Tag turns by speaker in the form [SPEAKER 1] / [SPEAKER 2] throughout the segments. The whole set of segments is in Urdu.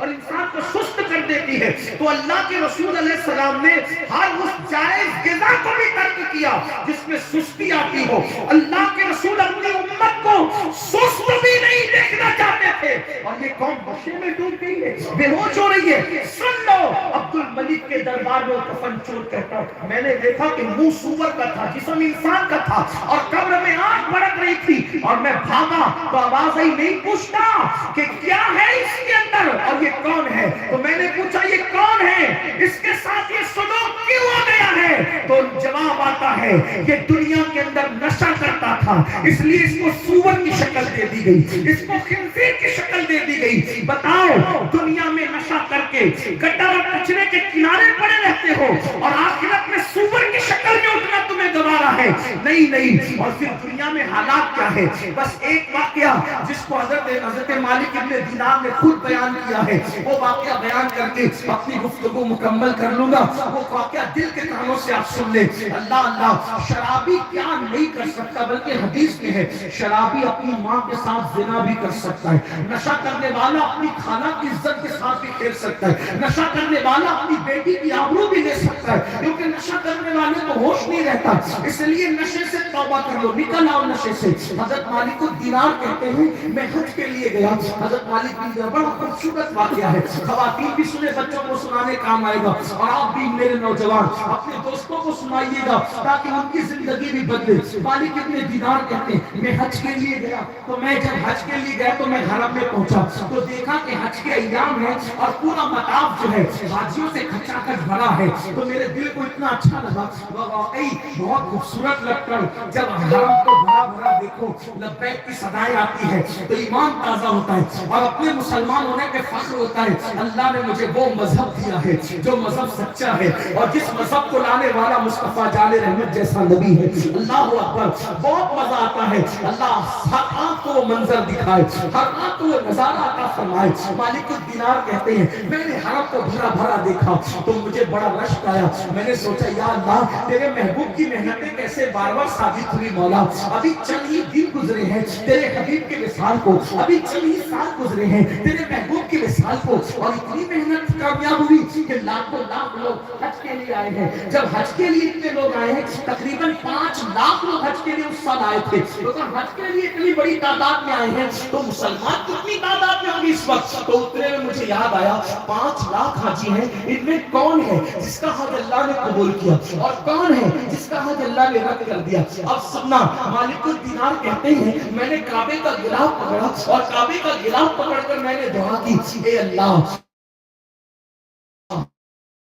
[SPEAKER 1] اور انسان کو سست کر دیتی ہے. تو اللہ کے رسول علیہ السلام نے ہر اس جائز غذا کو بھی ترک کیا جس میں سستی آتی ہو. اللہ کے رسول اپنی امت کو سست بھی نہیں دیکھنا چاہتے تھے. اور یہ قوم نشے میں ڈوب گئی ہے, بے ہوش ہو رہی ہے. سن لو, عبد الملک کے دربار میں کفن چور کہتا ہے میں نے دیکھا کہ منہ سور کا تھا, جسم انسان کا تھا, اور قبر میں آنکھ بھڑک رہی تھی, اور میں بھاگا تو آواز آئی, نہیں پوچھتا کہ کیا ہے اس کے اندر اور یہ کون ہے. تو میں نے پوچھا یہ کون ہے, اس کے ساتھ یہ سلوک کیوں ہو گیا ہے. تو جواب آتا ہے یہ دنیا کے اندر نشہ کرتا تھا, اس لیے اس کو سور کی شکل دے دی گئی, اس کو خنزیر کی شکل دے دی گئی. بتاؤ, دنیا میں نشہ کر کے گٹر اور کچرے کے کنارے پڑے رہتے ہو اور آخرت میں سور کی شکل میں اٹھنا تمہیں گوارا ہے؟ نہیں. اور پھر دنیا میں حالات کیا ہے؟ بس ایک واقعہ جس کو حضرت مالک ابن دینار نے خود بیان کیا ہے, وہ واقعہ بیان کر کے اپنی گفتگو مکمل کر لوں گا. وہ واقعہ دل کے کانوں سے آپ سن لیں. اللہ, شرابی کیا نہیں کر سکتا, بلکہ حدیث میں ہے شرابی اپنی ماں کے ساتھ زنا بھی کر سکتا ہے. نشہ کرنے والا اپنی خالہ کی عزت کے ساتھ بھی کھیل سکتا ہے. نشہ کرنے والا اپنی بیٹی کی آبرو بھی لے سکتا ہے, کیونکہ نشہ کرنے والے کو ہوش نہیں رہتا. اس لیے نشے سے توبہ کر لو, نکل آؤ نشے سے. حضرت مالک الدینار کہتے ہیں میں حج کے لیے گیا. حضرت مالک بن دینار بڑا خوبصورت واقعہ ہے, خواتین بھی سنے, بچوں کو سنانے کام آئے گا, اور آپ بھی میرے نوجوان اپنے دوستوں کو سنائیے گا تاکہ ان کی زندگی بھی بدلے. مالک ابن دینار کہتے ہیں میں حج کے لیے گیا, تو میں جب حج کے لیے گیا تو میں حرم میں پہنچا تو دیکھا کہ حج کے ایام ہے اور پورا مطاف جو ہے حاجیوں سے کھچا کھچ بھرا ہے. تو میرے دل کو اتنا اچھا لگا, واقعی بہت خوبصورت لگ کر جب حرم کو بھرا بھرا دیکھو, لبیک کی صدائیں آتی ہے تو ایمان تازہ ہوتا ہے اور اپنے مسلمان ہونے پہ فخر ہوتا ہے. اللہ نے مجھے وہ مذہب دیا ہے جو مذہب سچا ہے, اور جس مذہب کو لانے والا مصطفیٰ جان رحمت جیسا نبی ہے. اللہ اکبر, بہت مزہ آتا ہے. اللہ ہر آنکھ کو وہ منظر دکھائے, ہر آنکھ کو وہ نظارہ عطا فرمائے. مالک الدینار کہتے ہیں میں نے حرم کو بھرا بھرا دیکھا تو مجھے بڑا رشک آیا. میں نے سوچا یا اللہ تیرے محبوب کی محنتیں کیسے بار بار ثابت ہوئی مولا. ابھی چند ہی دن گزرے ہیں تیرے حبیب کے وصال کو, ابھی چند ہی سال گزرے ہیں تیرے محبوب کے وصال کو, اور اتنی محنت کامیاب ہوئی کہ لاکھوں لاکھ لوگ حج کے لیے آئے ہیں. جب حج کے لیے اتنے لوگ آئے ہیں, تقریباً 5 لاکھ لوگ حج کے لیے اس سال آئے تھے. تو حج کے لیے اتنی بڑی تعداد میں آئے ہیں تو مسلمان کتنی تعداد میں ہوگی اس وقت؟ تو اتنے میں مجھے یاد آیا 5 لاکھ حاجی ہیں, ان میں کون ہے جس کا حج اللہ نے قبول کیا اور کون ہے جس کا حج اللہ نے رد کر دیا؟ اب سننا, مالک الدینار کہتے ہیں میں نے کعبے کا غلاف پکڑا اور کعبے کا غلاف پکڑ کر میں نے دعا کی, اے اللہ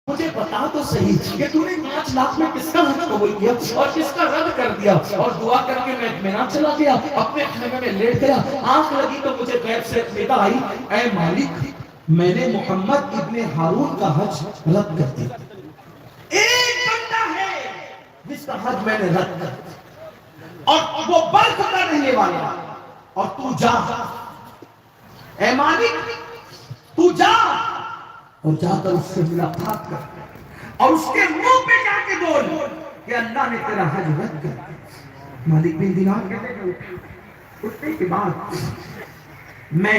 [SPEAKER 1] مجھے بتا تو صحیح کہ تو نے 5 لاکھ میں کس کا حج قبول کیا اور کس کا رد کر دیا. اور دعا کر کے میں اطمینان چلا گیا, اپنے خیمے میں لیٹ گیا. آنکھ لگی تو مجھے غیب سے ندا آئی, اے مالک میں نے محمد ابن ہارون کا حج رد کر دیا. ایک بندہ ہے جس کا حج میں نے رد کر دیا اور وہ بلخ کا رہنے والا, اور تو جا, اے مالک تو جا اور جا کر اس سے ملاقات کر اور اس کے منہ پہ جا کے بول کہ اللہ نے تیرا حج رد کر دیا. مالک بن دینار کہتے ہیں اٹھنے کے بعد میں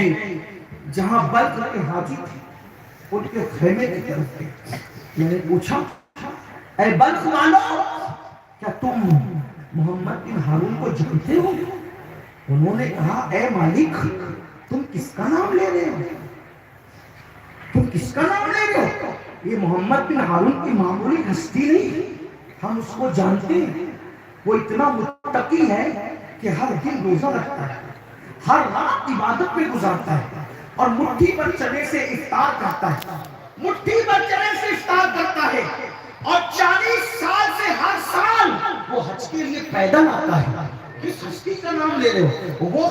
[SPEAKER 1] جہاں بلخ کے حاجی تھے ان کے خیمے کی طرف گیا. میں نے پوچھا اے بلخ والو کیا تم محمد بن ہارون کو جانتے ہو؟ انہوں نے کہا اے مالک تم کس کا نام لے رہے ہو, تم کس کا نام لے رہے ہو؟ یہ محمد بن ہارون کی معمولی ہستی نہیں, ہم اس کو جانتے ہیں. وہ اتنا متقی ہے کہ ہر دن روزہ رکھتا ہے, ہر رات عبادت میں گزارتا ہے, اور مٹھی پر چنے سے افطار کرتا ہے, مٹھی پر چنے سے افطار کرتا ہے, اور 40 سال سے ہر سال وہ حج کے لیے پیدل آتا ہے. کس ہستی کا نام لے رہے ہو؟ وہ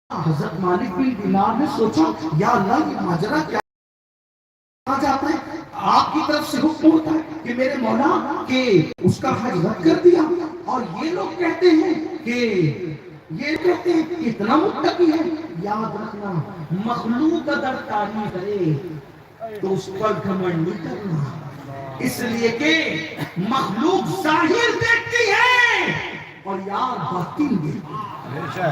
[SPEAKER 1] حضرت مالک بن دینار نے سوچا یا اللہ یہ ماجرا کیا جاتا ہے؟ آپ کی طرف سے حکم ہوتا ہے کہ میرے مولا کہ اس کا حج رد کر دیا, اور یہ لوگ کہتے ہیں کہ اتنا متقی ہے. یاد رکھنا مخلوق اگر تعریف کرے تو اس پر گھمنڈ نہیں کرنا, اس لیے کہ مخلوق ظاہر دیکھتی ہے اور یار باطن دیکھتی ہے.